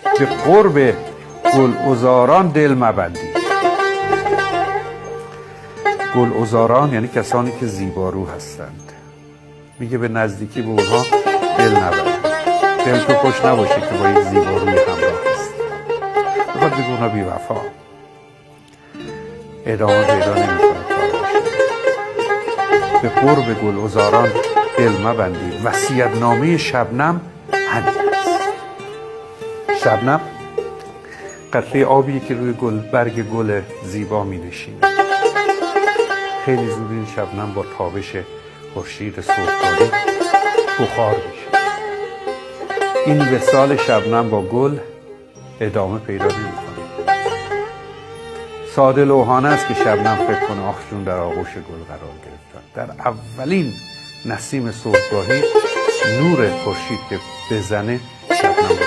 به قرب گلعذاران دل مبندید. گلعذاران یعنی کسانی که زیبارو هستند. میگه به نزدیکی به اونها دل نبرید. دل تو خوش نباشه که با یک زیباروی همراه هست. بخواد بگه اونا بی وفا، ادامه پیدا نمیکنه کارش. به قرب گلعذاران دل مبندید. وصیت‌نامه شبنم همین است. شبنم قطره آبی که روی برگ گل زیبا می نشینه. خیلی زود این شبنم با تابش خورشید صبحگاهی بخار میشه. این وصال شبنم با گل ادامه پیدا نمیکنه. ساده لوحانه است که شبنم فکر کنه آخ جون در آغوش گل قرار گرفتن. در اولین نسیم صبحگاهی نور خورشید که بزنه شبنم